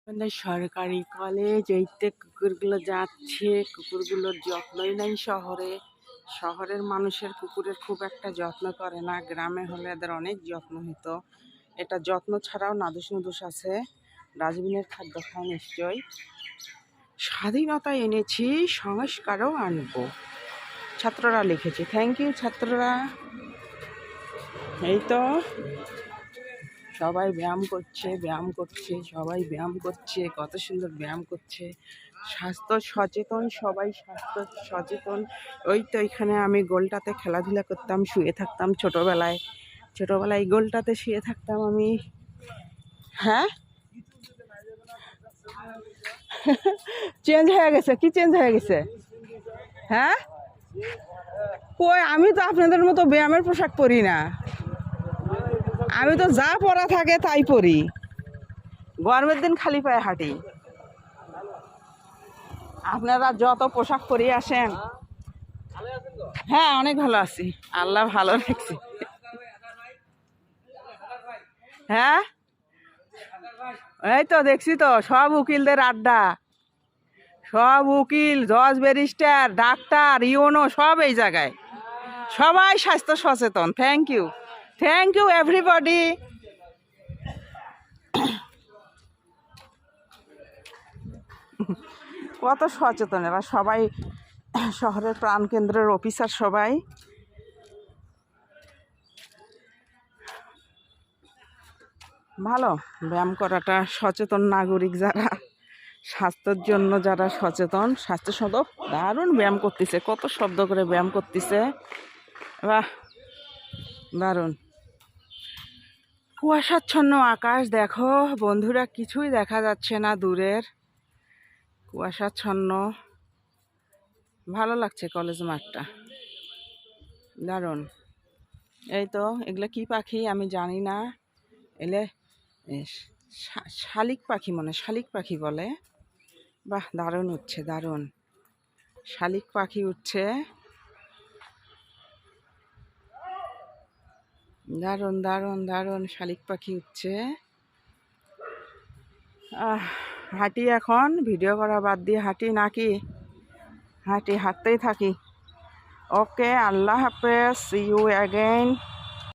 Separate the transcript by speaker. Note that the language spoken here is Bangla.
Speaker 1: মানে সরকারি কলেজ এইতে কুকুরগুলো যাচ্ছে, কুকুরগুলোর যত্নই নাই শহরে। শহরের মানুষের কুকুরের খুব একটা যত্ন করে না, গ্রামে হলে এদের অনেক যত্ন হতো। এটা যত্ন ছাড়াও নাদুস নুদুস আছে। ডাস্টবিনের খাদ্য খায় নিশ্চয়। স্বাধীনতা এনেছি, সংস্কারও আনবো, ছাত্ররা লিখেছে। থ্যাংক ইউ ছাত্ররা। এই তো সবাই ব্যায়াম করছে, সবাই ব্যায়াম করছে, কত সুন্দর ব্যায়াম করছে। স্বাস্থ্য সচেতন, সবাই স্বাস্থ্য সচেতন। ওই তো এখানে আমি গোলটাতে খেলাধুলা করতাম, শুয়ে থাকতাম ছোটোবেলায় গোলটাতে শুয়ে থাকতাম আমি। হ্যাঁ, চেঞ্জ হয়ে গেছে। কি চেঞ্জ হয়ে গেছে? হ্যাঁ, কই আমি তো আপনাদের মতো ব্যায়ামের পোশাক পরি না। আমি তো যা পরা থাকে তাই পরি। গরমের দিন খালি পায়ে হাঁটি। আপনারা যত পোশাক পরিয়ে আসেন। হ্যাঁ, অনেক ভালো আছি, আল্লাহ ভালো রাখছি। হ্যাঁ, এই তো দেখছি তো সব উকিলদের আড্ডা, সব উকিল, জজ, ব্যারিস্টার, ডাক্তার, ইউনো সব এই জায়গায়। সবাই স্বাস্থ্য সচেতন। Thank you everybody. কত সচেতন এরা সবাই, শহরের প্রাণকেন্দ্রের অফিসার সবাই। ভালো ব্যায়াম করাটা, সচেতন নাগরিক যারা, স্বাস্থ্যের জন্য যারা সচেতন, স্বাস্থ্য সদক দারুণ ব্যায়াম করতেছে, কত শব্দ করে ব্যায়াম করতেছে। বাহ, দারুণ। কুয়াশাচ্ছন্ন আকাশ দেখো বন্ধুরা, কিছুই দেখা যাচ্ছে না দূরের, কুয়াশাচ্ছন্ন। ভালো লাগছে কলেজ মাঠটা, দারুণ। এই তো এগুলো কি পাখি আমি জানি না, এলে শালিক পাখি, শালিক পাখি বলে। বাহ, দারুণ উঠছে, দারুণ। শালিক পাখি উঠছে, দারুণ দারুণ দারুণ। শালিক পাখি উঠছে। হাঁটি এখন, ভিডিও করা বাদ দিয়ে হাঁটি নাকি? হাঁটতেই থাকি। ওকে, আল্লাহ হাফেজ, সি ইউ অ্যাগেইন।